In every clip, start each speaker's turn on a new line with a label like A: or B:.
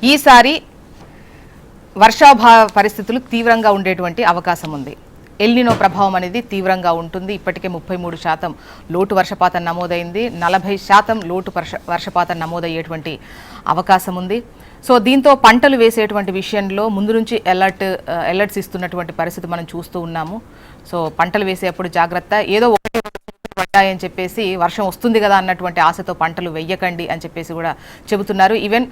A: ఈసారి వర్షాభావ పరిస్థితులు తీవ్రంగా ఉండేటువంటి అవకాశం ఉంది. ఎల్నినో ప్రభావం అనేది తీవ్రంగా ఉంటుంది. ఇప్పటికే 33% లోటు వర్షపాతం నమోదైంది. 40% లోటు వర్షపాతం నమోదయ్యేటువంటి అవకాశం ఉంది. సో దీంతో పంటలు వేసేటువంటి విషయంలో ముందు నుంచి అలర్ట్స్ ఇస్తున్నటువంటి పరిస్థితి మనం చూస్తూ ఉన్నాము. సో పంటలు వేసేటప్పుడు జాగ్రత్త, ఏదో ఒకటి పడ్డాయని చెప్పేసి వర్షం వస్తుంది కదా అన్నటువంటి ఆశతో పంటలు వెయ్యకండి అని చెప్పేసి కూడా చెబుతున్నారు. ఈవెన్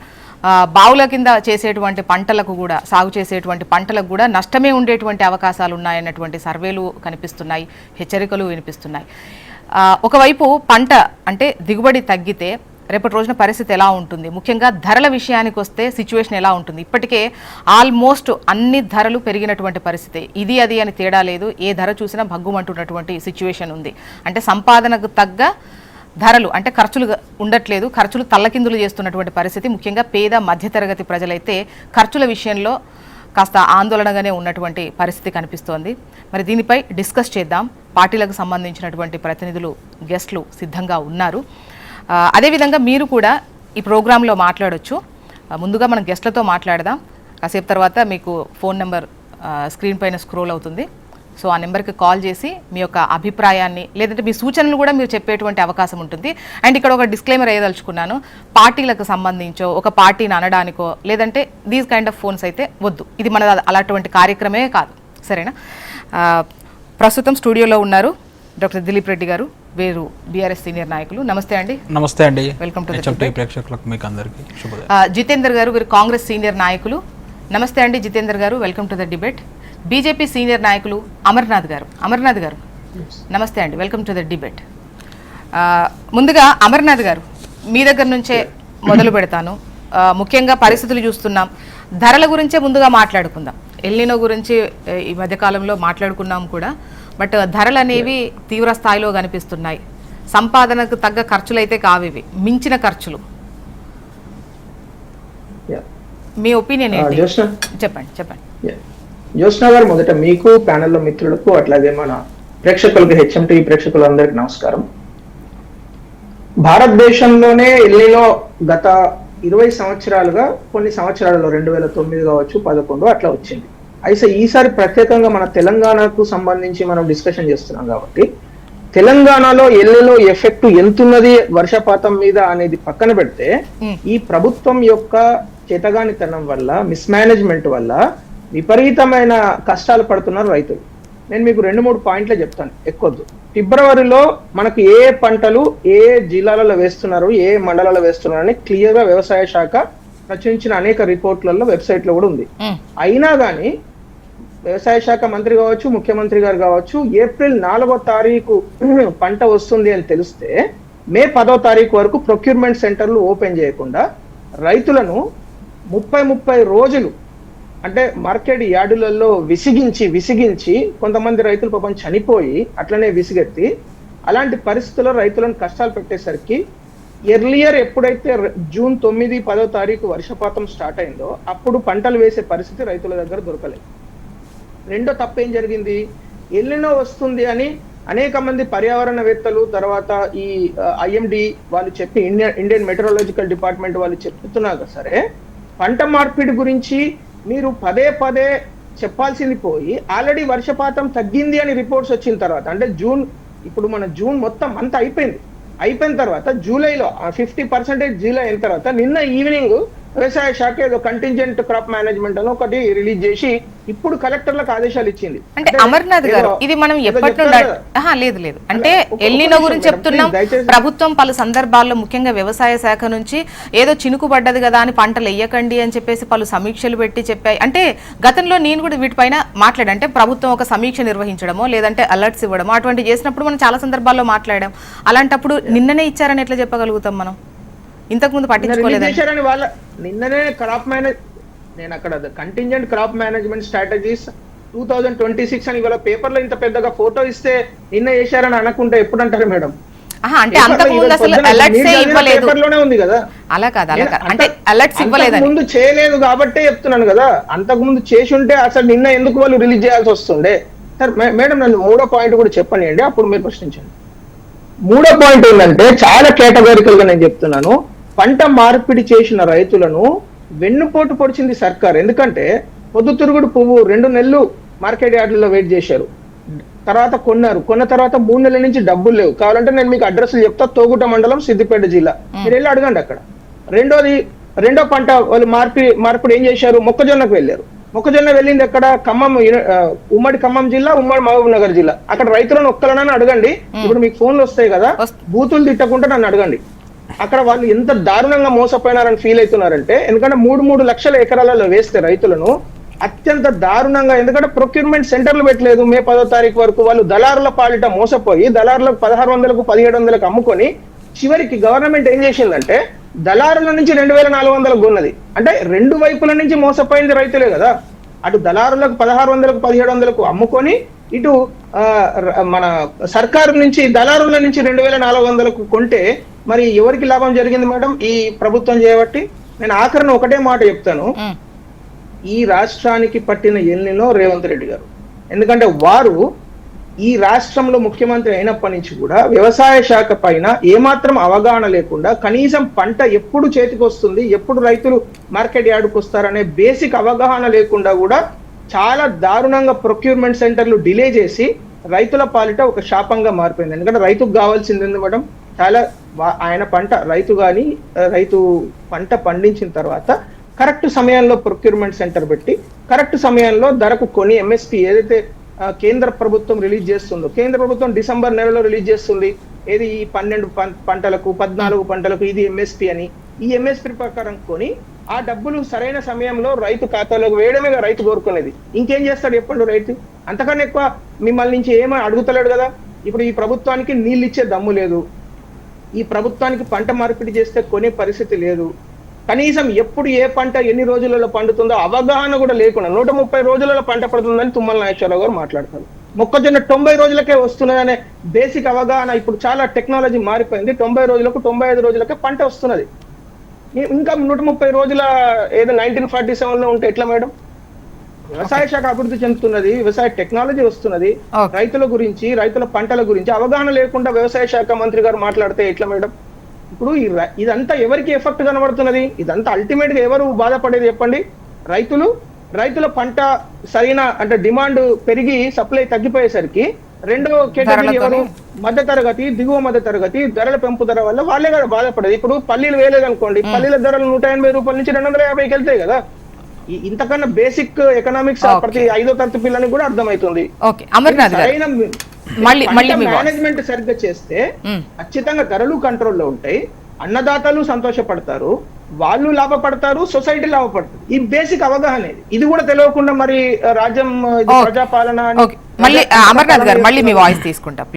A: బావుల కింద చేసేటువంటి పంటలకు కూడా, సాగు చేసేటువంటి పంటలకు కూడా నష్టమే ఉండేటువంటి అవకాశాలు ఉన్నాయన్నటువంటి సర్వేలు కనిపిస్తున్నాయి, హెచ్చరికలు వినిపిస్తున్నాయి. ఒకవైపు పంట అంటే దిగుబడి తగ్గితే రేపటి రోజున పరిస్థితి ఎలా ఉంటుంది, ముఖ్యంగా ధరల విషయానికి వస్తే సిచ్యువేషన్ ఎలా ఉంటుంది? ఇప్పటికే ఆల్మోస్ట్ అన్ని ధరలు పెరిగినటువంటి పరిస్థితి, ఇది అది అని తేడా లేదు. ఏ ధర చూసినా భగ్గుమంటున్నటువంటి సిచ్యువేషన్ ఉంది. అంటే సంపాదనకు తగ్గ ధరలు, అంటే ఖర్చులు ఉండట్లేదు, ఖర్చులు తల్లకిందులు చేస్తున్నటువంటి పరిస్థితి. ముఖ్యంగా పేద మధ్యతరగతి ప్రజలైతే ఖర్చుల విషయంలో కాస్త ఆందోళనగానే ఉన్నటువంటి పరిస్థితి కనిపిస్తోంది. మరి దీనిపై డిస్కస్ చేద్దాం. పార్టీలకు సంబంధించినటువంటి ప్రతినిధులు, గెస్టులు సిద్ధంగా ఉన్నారు. అదేవిధంగా మీరు కూడా ఈ ప్రోగ్రాంలో మాట్లాడొచ్చు. ముందుగా మనం గెస్ట్లతో మాట్లాడదాం. కాసేపు తర్వాత మీకు ఫోన్ నెంబర్ స్క్రీన్ పైన స్క్రోల్ అవుతుంది. సో ఆ నెంబర్కి కాల్ చేసి మీ యొక్క అభిప్రాయాన్ని, లేదంటే మీ సూచనలు కూడా మీరు చెప్పేటువంటి అవకాశం ఉంటుంది. అండ్ ఇక్కడ ఒక డిస్క్లైమర్ వేయదలుచుకున్నాను, పార్టీలకు సంబంధించో ఒక పార్టీని అనడానికో లేదంటే దీస్ కైండ్ ఆఫ్ ఫోన్స్ అయితే వద్దు. ఇది మన అలాంటి కార్యక్రమే కాదు, సరేనా? ప్రస్తుతం స్టూడియోలో ఉన్నారు డాక్టర్ దిలీప్ రెడ్డి గారు, వీరు బీఆర్ఎస్ సీనియర్ నాయకులు. నమస్తే అండి.
B: నమస్తే అండి.
A: వెల్కమ్ టు
B: ప్రేక్షకులకు మీకు అందరికీ శుభోదయం.
A: జితేందర్ గారు, వీరు కాంగ్రెస్ సీనియర్ నాయకులు. నమస్తే అండి జితేందర్ గారు, welcome to the debate. BJP senior నాయకులు అమర్నాథ్ గారు నమస్తే అండి, వెల్కమ్ టు ద డిబేట్. ముందుగా అమర్నాథ్ గారు, మీ దగ్గర నుంచే మొదలు పెడతాను. ముఖ్యంగా పరిస్థితులు చూస్తున్నాం, ధరల గురించే ముందుగా మాట్లాడుకుందాం. ఎల్నినో గురించి ఈ మధ్యకాలంలో మాట్లాడుకున్నాం కూడా, బట్ ధరలు అనేవి తీవ్ర స్థాయిలో కనిపిస్తున్నాయి. సంపాదనకు తగ్గ ఖర్చులు అయితే కావివి, మించిన ఖర్చులు. మీ ఒపీనియన్ ఏంటి? చెప్పండి.
C: జ్యోత్స్న గారు, మొదట మీకు, ప్యానెల్లో మిత్రులకు, అట్లాగే మన ప్రేక్షకులకు, హెచ్ఎంటీవీ ప్రేక్షకులందరికీ నమస్కారం. భారతదేశంలోనే ఎల్నినో గత 20 సంవత్సరాలుగా, కొన్ని సంవత్సరాలలో 2009 కావచ్చు, 2011 అట్లా వచ్చింది. అయితే ఈసారి ప్రత్యేకంగా మన తెలంగాణకు సంబంధించి మనం డిస్కషన్ చేస్తున్నాం కాబట్టి, తెలంగాణలో ఎల్నినో ఎఫెక్ట్ ఎంతున్నది వర్షపాతం మీద అనేది పక్కన పెడితే, ఈ ప్రభుత్వం యొక్క చేతగానితనం వల్ల, మిస్మేనేజ్మెంట్ వల్ల విపరీతమైన కష్టాలు పడుతున్నారు రైతులు. నేను మీకు 2-3 పాయింట్లే చెప్తాను, ఎక్కువద్దు. ఫిబ్రవరిలో మనకు ఏ పంటలు ఏ జిల్లాలలో వేస్తున్నారు, ఏ మండలాల్లో వేస్తున్నారు అని క్లియర్ గా వ్యవసాయ శాఖ ప్రచురించిన అనేక రిపోర్ట్లలో, వెబ్సైట్ లో కూడా ఉంది. అయినా కానీ వ్యవసాయ శాఖ మంత్రి కావచ్చు, ముఖ్యమంత్రి గారు కావచ్చు, ఏప్రిల్ 4వ తారీఖు పంట వస్తుంది అని తెలిస్తే మే 10వ తారీఖు వరకు ప్రొక్యూర్మెంట్ సెంటర్లు ఓపెన్ చేయకుండా రైతులను 30 రోజులు అంటే మార్కెట్ యార్డులలో విసిగించి కొంతమంది రైతులు పాపం చనిపోయి అట్లనే విసిగెత్తి, అలాంటి పరిస్థితుల్లో రైతులను కష్టాలు పెట్టేసరికి ఎర్లియర్ ఎప్పుడైతే జూన్ 9, 10వ తారీఖు వర్షపాతం స్టార్ట్ అయిందో అప్పుడు పంటలు వేసే పరిస్థితి రైతుల దగ్గర దొరకలేదు. రెండో తప్పు ఏం జరిగింది, ఎల్నినో వస్తుంది అని అనేక మంది పర్యావరణవేత్తలు, తర్వాత ఈ ఐఎండి వాళ్ళు చెప్పి, ఇండియన్ మెట్రాలజికల్ డిపార్ట్మెంట్ వాళ్ళు చెప్తున్నారు. సరే, పంట మార్పిడి గురించి మీరు పదే చెప్పాల్సింది పోయి, ఆల్రెడీ వర్షపాతం తగ్గింది అని రిపోర్ట్స్ వచ్చిన తర్వాత, అంటే ఇప్పుడు మన జూన్ మొత్తం అంతా అయిపోయిన తర్వాత జూలైలో 50% జూలై అయిన తర్వాత నిన్న ఈవినింగ్ వ్యవసాయ శాఖ ఏదో కంటింజెంట్ క్రాప్ మేనేజ్మెంట్ అని ఒకటి రిలీజ్ చేసి ఇప్పుడు కలెక్టర్లకు ఆదేశాలు ఇచ్చింది.
A: అంటే అమర్నాథ్ గారు, ఇది మనం ఎప్పటి నుండి లేదు అంటే ఎల్నినో గురించి చెప్తున్నాం. ప్రభుత్వం పలు సందర్భాల్లో, ముఖ్యంగా వ్యవసాయ శాఖ నుంచి ఏదో చినుకు పడ్డది కదా అని పంటలు వేయకండి అని చెప్పేసి పలు సమీక్షలు పెట్టి చెప్పాయి. అంటే గతంలో నేను కూడా వీటిపైన మాట్లాడంటే, ప్రభుత్వం ఒక సమీక్ష నిర్వహించడమో లేదంటే అలర్ట్స్ ఇవ్వడమో అటువంటి చేసినప్పుడు మనం చాలా సందర్భాల్లో మాట్లాడాం. అలాంటప్పుడు నిన్ననే ఇచ్చారని ఎట్లా చెప్పగలుగుతాం మనం? ఇంతకుముందు పట్టించుకోలేదు.
C: నిన్ననే క్రాప్ మేనేజ్, నేను అక్కడ కంటింజెంట్ క్రాప్ మేనేజ్మెంట్ స్ట్రాటజీస్ 2026 అని ఇవాళ పేపర్లో ఇంత పెద్దగా ఫోటో ఇస్తే నిన్న చేశారని అనుకుంటే ఎప్పుడు అంటారు మేడం?
A: అంటే అంతకుముందు అసలు అలర్ట్స్ ఇవ్వలేదు,
C: పేపర్లోనే ఉంది కదా.
A: అలా కాదు, అంటే అలర్ట్స్ ఇవ్వలేదు,
C: ముందు చేయలేదు కాబట్టే చెప్తున్నాను కదా. అంతకుముందు చేసి ఉంటే అసలు నిన్న ఎందుకు వాళ్ళు రిలీజ్ చేయాల్సి వస్తుండే? సార్ మేడం, నన్ను 3వ పాయింట్ కూడా చెప్పనియండి, అప్పుడు మీరు ప్రశ్నించండి. 3వ పాయింట్ ఏంటంటే, చాలా కేటగారికల్ గా నేను చెప్తున్నాను, పంట మార్పిడి చేసిన రైతులను వెన్నుపోటు పొడిచింది సర్కార్. ఎందుకంటే పొద్దుతిరుగుడు పువ్వు 2 నెలలు మార్కెట్ యార్డుల్లో వెయిట్ చేశారు, తర్వాత కొన్న తర్వాత 3 నెలల నుంచి డబ్బులు లేవు. కావాలంటే నేను మీకు అడ్రస్లు చెప్తా. తోగుట మండలం, సిద్దిపేట జిల్లా, మీరు వెళ్ళి అడగండి అక్కడ. రెండో పంట వాళ్ళు మార్పిడి ఏం చేశారు, మొక్కజొన్నకు వెళ్ళారు. మొక్కజొన్న వెళ్ళింది ఎక్కడ, ఉమ్మడి ఖమ్మం జిల్లా, ఉమ్మడి మహబూబ్ నగర్ జిల్లా. అక్కడ రైతులను ఒక్కలనని అడగండి, ఇప్పుడు మీకు ఫోన్లు వస్తాయి కదా, బూతులు తిట్టకుండా నన్ను అడగండి. అక్కడ వాళ్ళు ఎంత దారుణంగా మోసపోయినారని ఫీల్ అవుతున్నారంటే, ఎందుకంటే 3 లక్షల ఎకరాలలో వేస్తే రైతులను అత్యంత దారుణంగా, ఎందుకంటే ప్రొక్యూర్మెంట్ సెంటర్లు పెట్టలేదు మే 10వ తారీఖు వరకు. వాళ్ళు దళారుల పాలిట మోసపోయి దళారులకు 1600కు 1700కు అమ్ముకొని చివరికి గవర్నమెంట్ ఏం చేసిందంటే దళారుల నుంచి 2400 కొన్నది. అంటే 2 వైపుల నుంచి మోసపోయింది రైతులే కదా. అటు దళారులకు 1600కు 1700కు అమ్ముకొని, ఇటు మన సర్కారు నుంచి దళారుల నుంచి 2400కు కొంటే మరి ఎవరికి లాభం జరిగింది మేడం ఈ ప్రభుత్వం చేయబట్టి? నేను ఆఖరణ ఒకటే మాట చెప్తాను, ఈ రాష్ట్రానికి పట్టిన ఎల్నినో రేవంత్ రెడ్డి గారు. ఎందుకంటే వారు ఈ రాష్ట్రంలో ముఖ్యమంత్రి అయినప్పటి నుంచి కూడా వ్యవసాయ శాఖ పైన ఏమాత్రం అవగాహన లేకుండా, కనీసం పంట ఎప్పుడు చేతికి వస్తుంది, ఎప్పుడు రైతులు మార్కెట్ యార్డుకు వస్తారనే బేసిక్ అవగాహన లేకుండా కూడా చాలా దారుణంగా ప్రొక్యూర్మెంట్ సెంటర్లు డిలే చేసి రైతుల పాలిట ఒక శాపంగా మారిపోయింది. ఎందుకంటే రైతుకు కావాల్సింది ఏంది మేడం, చాలా ఆయన రైతు పంట పండించిన తర్వాత కరెక్ట్ సమయంలో ప్రొక్యూర్మెంట్ సెంటర్ పెట్టి కరెక్ట్ సమయంలో ధరకు కొని ఎంఎస్పీ ఏదైతే కేంద్ర ప్రభుత్వం రిలీజ్ చేస్తుందో, కేంద్ర ప్రభుత్వం డిసెంబర్ నెలలో రిలీజ్ చేస్తుంది ఏది, ఈ 12 పంటలకు 14 పంటలకు ఇది ఎంఎస్పీ అని. ఈ ఎంఎస్పీ ప్రకారం కొని ఆ డబ్బులు సరైన సమయంలో రైతు ఖాతాలోకి వేయడమే రైతు కోరుకునేది. ఇంకేం చేస్తాడు చెప్పండి రైతు? అంతకన్నా ఎక్కువ మిమ్మల్ని నుంచి ఏమీ అడుగుతలేడు కదా. ఇప్పుడు ఈ ప్రభుత్వానికి నీళ్ళు ఇచ్చే దమ్ము లేదు, ఈ ప్రభుత్వానికి పంట మార్పిడి చేస్తే కొనే పరిస్థితి లేదు. కనీసం ఎప్పుడు ఏ పంట ఎన్ని రోజులలో పండుతుందో అవగాహన కూడా లేకుండా 130 రోజులలో పంట పడుతుందని తుమ్మల నాగేశ్వరరావు గారు మాట్లాడతారు. మొక్కజొన్న 90 రోజులకే వస్తున్నదనే బేసిక్ అవగాహన ఇప్పుడు చాలా టెక్నాలజీ మారిపోయింది. 90 రోజులకు 95 రోజులకే పంట వస్తున్నది. ఇంకా 130 రోజుల ఏదో 1947లో ఉంటే ఎట్లా మేడం? వ్యవసాయ శాఖ అభివృద్ధి చెందుతున్నది, వ్యవసాయ టెక్నాలజీ వస్తున్నది, రైతుల గురించి రైతుల పంటల గురించి అవగాహన లేకుండా వ్యవసాయ శాఖ మంత్రి గారు మాట్లాడితే ఎట్లా మేడం? ఇప్పుడు ఇదంతా ఎవరికి ఎఫెక్ట్ కనబడుతున్నది? ఇదంతా అల్టిమేట్ గా ఎవరు బాధపడేది చెప్పండి? రైతుల పంట సరైన అంటే డిమాండ్ పెరిగి సప్లై తగ్గిపోయేసరికి రెండో కేటగిరీ ఎవరు? మధ్య తరగతి, దిగువ మధ్య తరగతి, ధరల పెంపుదల వల్ల వాళ్ళే కదా బాధపడేది. ఇప్పుడు పల్లీలు వేయలేదు అనుకోండి, పల్లీల ధరలు 180 రూపాయల నుంచి 250కి వెళ్తాయి కదా. ఇంతకన్నా బేసిక్ ఎకనామిక్స్ ప్రతి 5వ తరగతి పిల్లలకి కూడా అర్థమవుతుంది. మేనేజ్మెంట్ సరిగ్గా చేస్తే ఖచ్చితంగా ధరలు కంట్రోల్లో ఉంటాయి, అన్నదాతలు సంతోషపడతారు, వాళ్ళు లాభపడతారు, సొసైటీ లాభపడుతుంది. ఈ బేసిక్ అవగాహన ఇది కూడా తెలియకుండా మరి రాజ్యం ప్రజాపాలన.
A: మళ్ళీ అమర్నాథ్ గారు మళ్ళీ మీ వాయిస్ తీసుకుంటా.